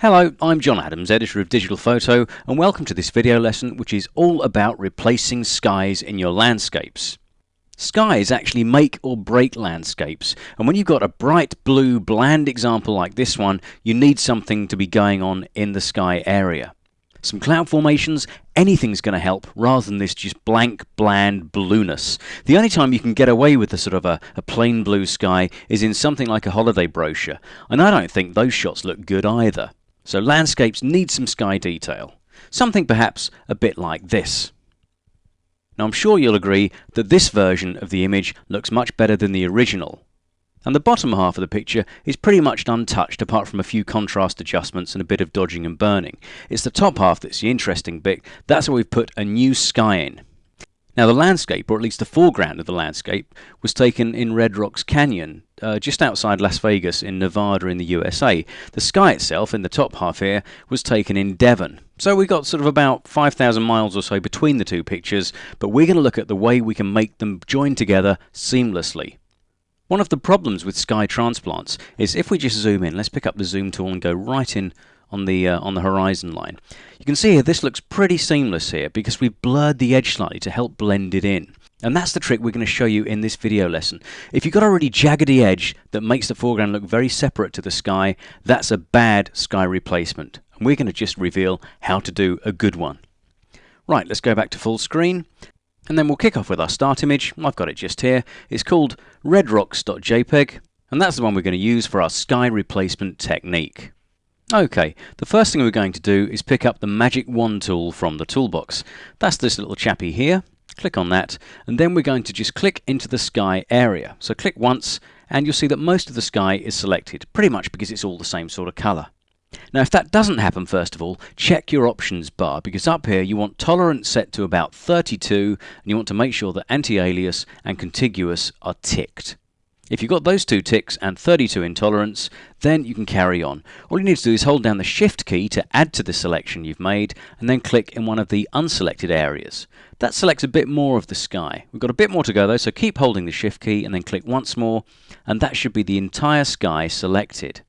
Hello, I'm John Adams, editor of Digital Photo, and welcome to this video lesson which is all about replacing skies in your landscapes. Skies actually make or break landscapes, and when you've got a bright blue bland example like this one, you need something to be going on in the sky area. Some cloud formations, anything's going to help rather than this just blank, bland blueness. The only time you can get away with a sort of a plain blue sky is in something like a holiday brochure, and I don't think those shots look good either. So landscapes need some sky detail. Something perhaps a bit like this. Now I'm sure you'll agree that this version of the image looks much better than the original. And the bottom half of the picture is pretty much untouched apart from a few contrast adjustments and a bit of dodging and burning. It's the top half that's the interesting bit. That's where we've put a new sky in. Now the landscape, or at least the foreground of the landscape, was taken in Red Rocks Canyon, just outside Las Vegas in Nevada in the USA. The sky itself, in the top half here, was taken in Devon. So we got sort of about 5,000 miles or so between the two pictures, but we're going to look at the way we can make them join together seamlessly. One of the problems with sky transplants is if we just zoom in, let's pick up the zoom tool and go right in on the horizon line. You can see here this looks pretty seamless here because we've blurred the edge slightly to help blend it in. And that's the trick we're going to show you in this video lesson. If you've got a really jaggedy edge that makes the foreground look very separate to the sky, that's a bad sky replacement. And we're going to just reveal how to do a good one. Right, let's go back to full screen. And then we'll kick off with our start image. I've got it just here. It's called redrocks.jpg. And that's the one we're going to use for our sky replacement technique. Okay, the first thing we're going to do is pick up the Magic Wand tool from the toolbox. That's this little chappy here. Click on that, and then we're going to just click into the sky area. So click once, and you'll see that most of the sky is selected, pretty much because it's all the same sort of colour. Now if that doesn't happen, first of all, check your options bar, because up here you want tolerance set to about 32, and you want to make sure that anti-alias and contiguous are ticked. If you've got those two ticks and 32 in tolerance, then you can carry on. All you need to do is hold down the Shift key to add to the selection you've made, and then click in one of the unselected areas. That selects a bit more of the sky. We've got a bit more to go though, so keep holding the Shift key and then click once more, and that should be the entire sky selected.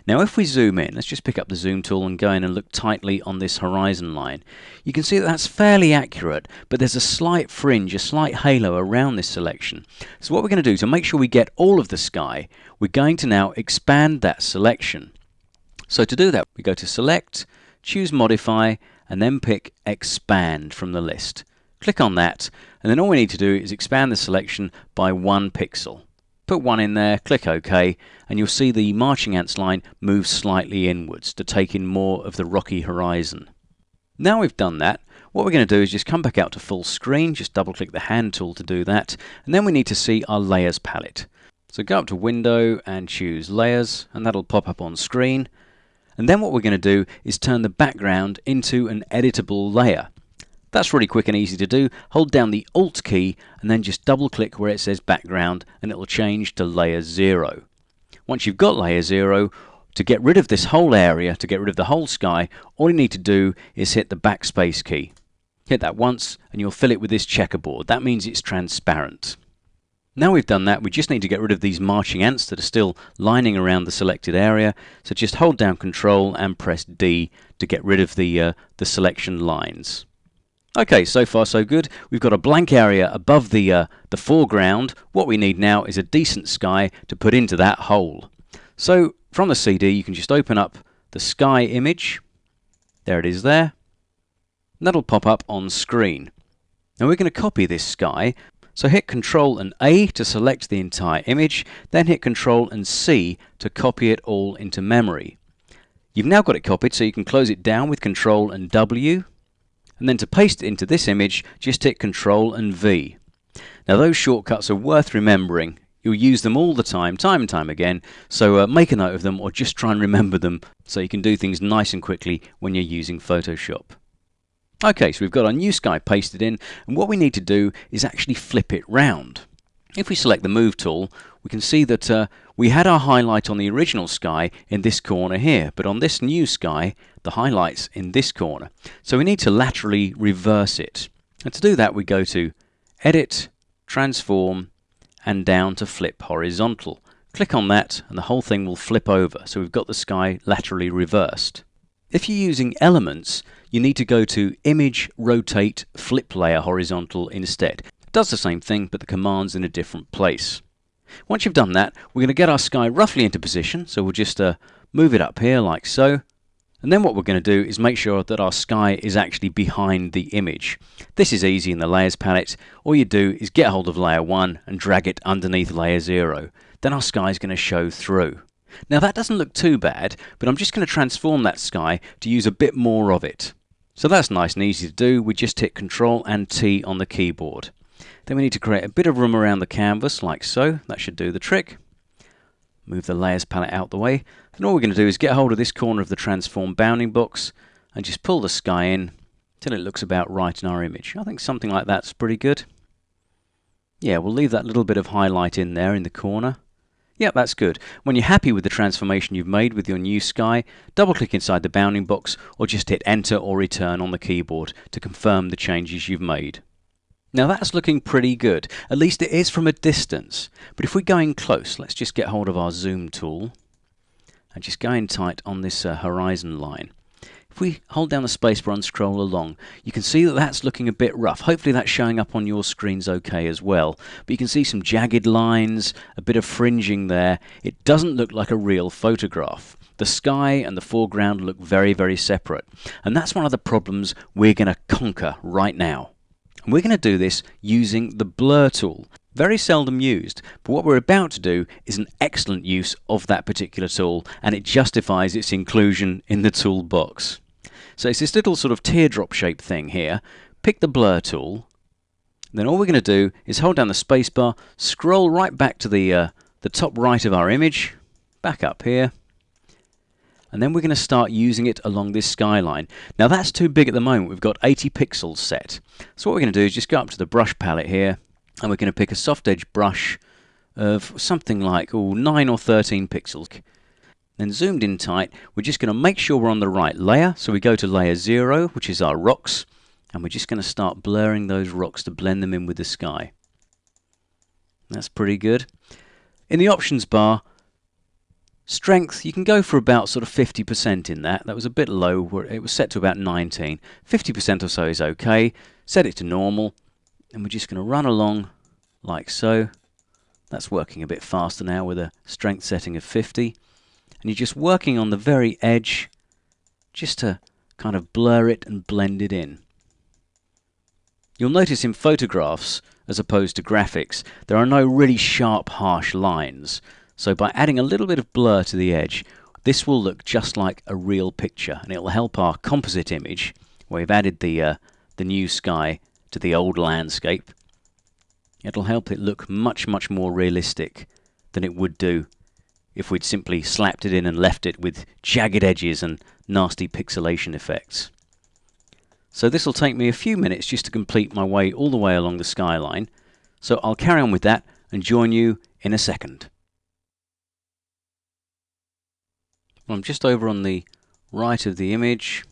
Now if we zoom in, let's just pick up the zoom tool and go in and look tightly on this horizon line. You can see that that's fairly accurate, but there's a slight fringe, a slight halo around this selection. So what we're going to do to make sure we get all of the sky, we're going to now expand that selection. So to do that, we go to Select, choose Modify, and then pick Expand from the list. Click on that, and then all we need to do is expand the selection by 1 pixel. Put 1 in there, click OK, and you'll see the marching ants line move slightly inwards to take in more of the rocky horizon. Now we've done that, what we're going to do is just come back out to full screen, just double click the hand tool to do that, and then we need to see our layers palette. So go up to Window and choose Layers, and that'll pop up on screen. And then what we're going to do is turn the background into an editable layer. That's really quick and easy to do. Hold down the Alt key and then just double click where it says background and it will change to layer 0. Once you've got layer 0, to get rid of this whole area, to get rid of the whole sky, all you need to do is hit the backspace key. Hit that once and you'll fill it with this checkerboard. That means it's transparent. Now we've done that, we just need to get rid of these marching ants that are still lining around the selected area. So just hold down Control and press D to get rid of the selection lines. Okay, so far so good. We've got a blank area above the foreground. What we need now is a decent sky to put into that hole. So from the CD you can just open up the sky image. There it is there. And that'll pop up on screen. Now we're going to copy this sky. So hit Ctrl and A to select the entire image, then hit Ctrl and C to copy it all into memory. You've now got it copied, so you can close it down with Ctrl and W. And then to paste it into this image, just hit Ctrl and V. Now those shortcuts are worth remembering. You'll use them all the time and time again, so make a note of them or just try and remember them so you can do things nice and quickly when you're using Photoshop. Okay, so we've got our new sky pasted in, and what we need to do is actually flip it round. If we select the Move tool, we can see that we had our highlight on the original sky in this corner here, but on this new sky, the highlight's in this corner. So we need to laterally reverse it. And to do that, we go to Edit, Transform, and down to Flip Horizontal. Click on that and the whole thing will flip over, so we've got the sky laterally reversed. If you're using elements, you need to go to Image, Rotate, Flip Layer Horizontal instead. It does the same thing, but the command's in a different place. Once you've done that, we're going to get our sky roughly into position, so we'll just move it up here like so. And then what we're going to do is make sure that our sky is actually behind the image. This is easy in the Layers palette. All you do is get hold of Layer 1 and drag it underneath Layer 0. Then our sky is going to show through. Now that doesn't look too bad, but I'm just going to transform that sky to use a bit more of it. So that's nice and easy to do. We just hit Ctrl and T on the keyboard. Then we need to create a bit of room around the canvas like so. That should do the trick. Move the Layers palette out the way. Then all we're going to do is get hold of this corner of the transform bounding box and just pull the sky in till it looks about right in our image. I think something like that's pretty good. Yeah, we'll leave that little bit of highlight in there in the corner. Yep, that's good. When you're happy with the transformation you've made with your new sky, double click inside the bounding box or just hit Enter or Return on the keyboard to confirm the changes you've made. Now that's looking pretty good, at least it is from a distance. But if we go in close, let's just get hold of our zoom tool and just go in tight on this horizon line. If we hold down the spacebar and scroll along, you can see that that's looking a bit rough. Hopefully that's showing up on your screens okay as well. But you can see some jagged lines, a bit of fringing there. It doesn't look like a real photograph. The sky and the foreground look very, very separate. And that's one of the problems we're going to conquer right now. And we're going to do this using the blur tool. Very seldom used, but what we're about to do is an excellent use of that particular tool, and it justifies its inclusion in the toolbox. So it's this little sort of teardrop shaped thing here. Pick the blur tool. Then all we're going to do is hold down the spacebar, scroll right back to the top right of our image, back up here, and then we're going to start using it along this skyline. Now that's too big at the moment. We've got 80 pixels set. So what we're going to do is just go up to the brush palette here, and we're going to pick a soft edge brush of something like 9 or 13 pixels. Then zoomed in tight, we're just going to make sure we're on the right layer. So we go to layer 0, which is our rocks, and we're just going to start blurring those rocks to blend them in with the sky. That's pretty good. In the options bar, strength, you can go for about sort of 50% in that. That was a bit low, it was set to about 19. 50% or so is okay. Set it to normal, and we're just going to run along like so. That's working a bit faster now with a strength setting of 50. And you're just working on the very edge just to kind of blur it and blend it in. You'll notice in photographs, as opposed to graphics, there are no really sharp, harsh lines. So by adding a little bit of blur to the edge, this will look just like a real picture, and it will help our composite image, where we've added the new sky to the old landscape. It'll help it look much, much more realistic than it would do if we'd simply slapped it in and left it with jagged edges and nasty pixelation effects. So this will take me a few minutes just to complete my way all the way along the skyline. So I'll carry on with that and join you in a second. Well, I'm just over on the right of the image.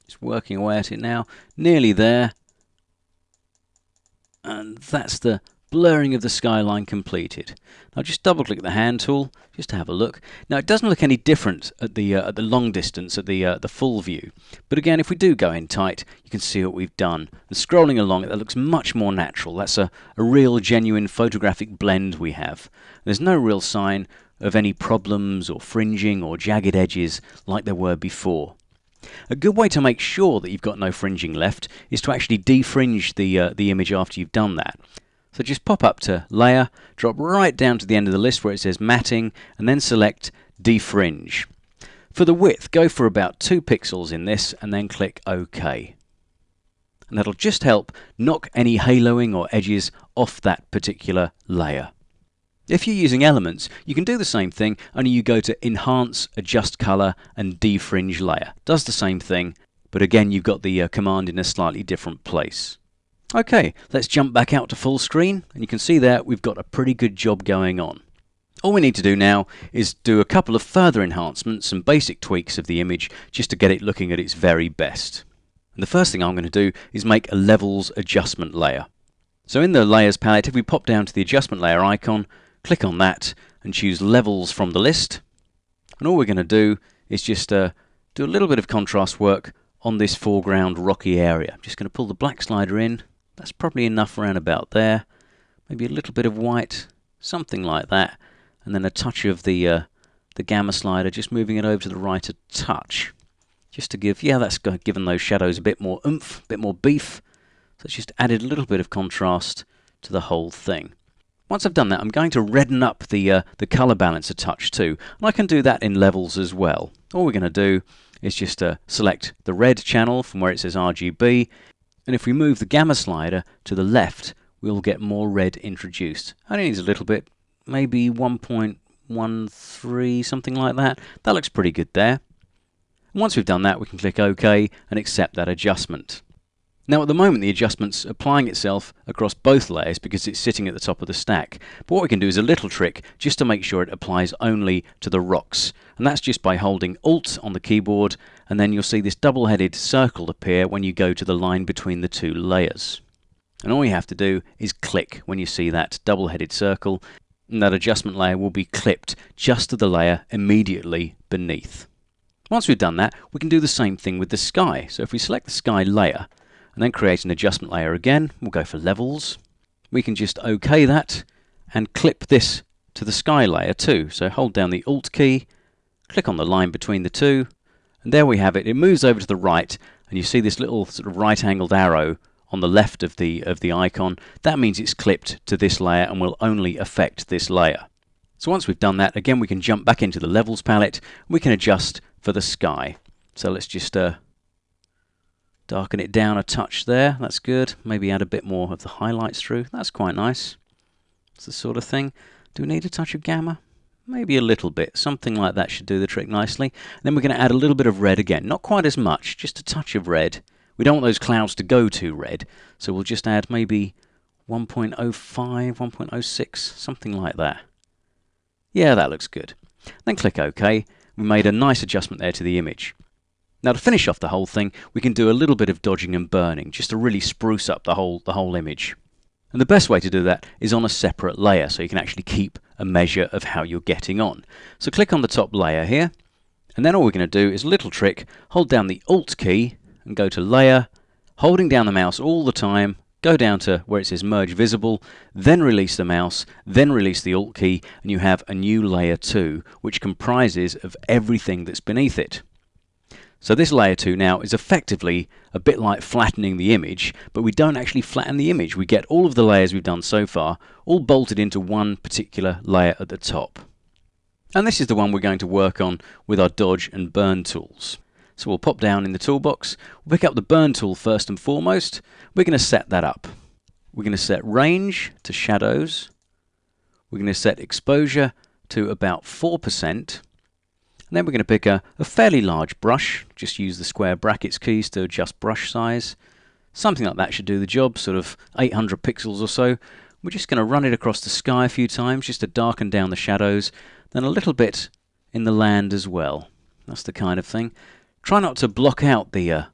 Just working away at it now. Nearly there. And that's the blurring of the skyline completed. Now just double click the hand tool just to have a look. Now it doesn't look any different at the long distance, at the full view. But again, if we do go in tight, you can see what we've done. And scrolling along it, that looks much more natural. That's a real genuine photographic blend we have. There's no real sign of any problems or fringing or jagged edges like there were before. A good way to make sure that you've got no fringing left is to actually defringe the image after you've done that. So just pop up to Layer, drop right down to the end of the list where it says Matting, and then select Defringe. For the width, go for about 2 pixels in this, and then click OK. And that'll just help knock any haloing or edges off that particular layer. If you're using elements, you can do the same thing, only you go to Enhance, Adjust Color, and Defringe Layer. Does the same thing, but again you've got the command in a slightly different place. Okay, let's jump back out to full screen, and you can see there we've got a pretty good job going on. All we need to do now is do a couple of further enhancements and basic tweaks of the image just to get it looking at its very best. And the first thing I'm going to do is make a levels adjustment layer. So in the layers palette, if we pop down to the adjustment layer icon, click on that and choose levels from the list. And all we're going to do is just do a little bit of contrast work on this foreground rocky area. I'm just going to pull the black slider in. That's probably enough around about there. Maybe a little bit of white, something like that. And then a touch of the gamma slider, just moving it over to the right a touch. Just to give, yeah, that's given those shadows a bit more oomph, a bit more beef. So it's just added a little bit of contrast to the whole thing. Once I've done that, I'm going to redden up the color balance a touch too. And I can do that in levels as well. All we're going to do is just select the red channel from where it says RGB. And if we move the gamma slider to the left, we'll get more red introduced. Only needs a little bit, maybe 1.13, something like that. That looks pretty good there. And once we've done that, we can click OK and accept that adjustment. Now at the moment the adjustment's applying itself across both layers because it's sitting at the top of the stack. But what we can do is a little trick just to make sure it applies only to the rocks. And that's just by holding Alt on the keyboard, and then you'll see this double-headed circle appear when you go to the line between the two layers. And all you have to do is click when you see that double-headed circle, and that adjustment layer will be clipped just to the layer immediately beneath. Once we've done that, we can do the same thing with the sky. So if we select the sky layer, and then create an adjustment layer again, we'll go for levels. We can just OK that and clip this to the sky layer too. So hold down the Alt key, click on the line between the two, and there we have it. It moves over to the right, and you see this little sort of right-angled arrow on the left of the icon. That means it's clipped to this layer and will only affect this layer. So once we've done that, again we can jump back into the levels palette. We can adjust for the sky. So let's just darken it down a touch there. That's good. Maybe add a bit more of the highlights through. That's quite nice. It's the sort of thing. Do we need a touch of gamma? Maybe a little bit. Something like that should do the trick nicely. And then we're going to add a little bit of red again. Not quite as much, just a touch of red. We don't want those clouds to go too red, so we'll just add maybe 1.05, 1.06, something like that. Yeah, that looks good. Then click OK. We made a nice adjustment there to the image. Now to finish off the whole thing, we can do a little bit of dodging and burning, just to really spruce up the whole image. And the best way to do that is on a separate layer, so you can actually keep a measure of how you're getting on. So click on the top layer here, and then all we're going to do is a little trick, hold down the Alt key, and go to Layer, holding down the mouse all the time, go down to where it says Merge Visible, then release the mouse, then release the Alt key, and you have a new Layer 2, which comprises of everything that's beneath it. So this layer 2 now is effectively a bit like flattening the image, but we don't actually flatten the image. We get all of the layers we've done so far all bolted into one particular layer at the top. And this is the one we're going to work on with our dodge and burn tools. So we'll pop down in the toolbox, we'll pick up the burn tool first and foremost. We're going to set that up. We're going to set range to shadows. We're going to set exposure to about 4%. And then we're going to pick a fairly large brush, just use the square brackets keys to adjust brush size. Something like that should do the job, sort of 800 pixels or so. We're just going to run it across the sky a few times just to darken down the shadows, then a little bit in the land as well. That's the kind of thing. Try not to block out the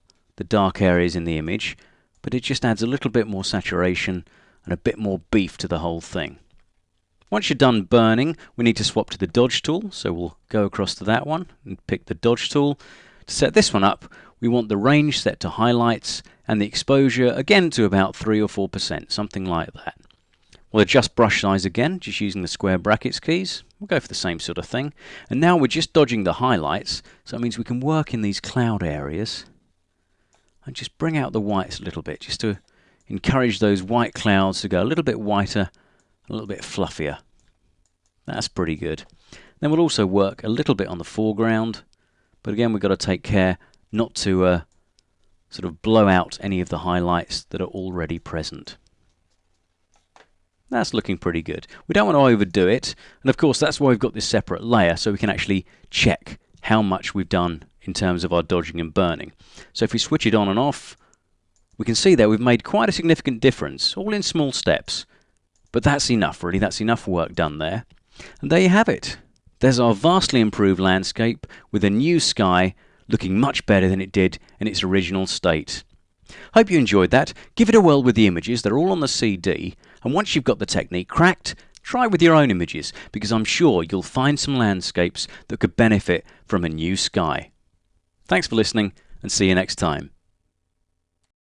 dark areas in the image, but it just adds a little bit more saturation and a bit more beef to the whole thing. Once you're done burning, we need to swap to the dodge tool, so we'll go across to that one and pick the dodge tool. To set this one up, we want the range set to highlights and the exposure again to about 3 or 4%, something like that. We'll adjust brush size again, just using the square brackets keys. We'll go for the same sort of thing. And now we're just dodging the highlights, so that means we can work in these cloud areas and just bring out the whites a little bit, just to encourage those white clouds to go a little bit whiter, a little bit fluffier. That's pretty good. Then we'll also work a little bit on the foreground, but again we've got to take care not to sort of blow out any of the highlights that are already present. That's looking pretty good. We don't want to overdo it, and of course that's why we've got this separate layer, so we can actually check how much we've done in terms of our dodging and burning. So if we switch it on and off, we can see there we've made quite a significant difference, all in small steps. But that's enough, really. That's enough work done there. And there you have it. There's our vastly improved landscape with a new sky looking much better than it did in its original state. Hope you enjoyed that. Give it a whirl with the images. They're all on the CD. And once you've got the technique cracked, Try it with your own images, because I'm sure you'll find some landscapes that could benefit from a new sky. Thanks for listening, and see you next time.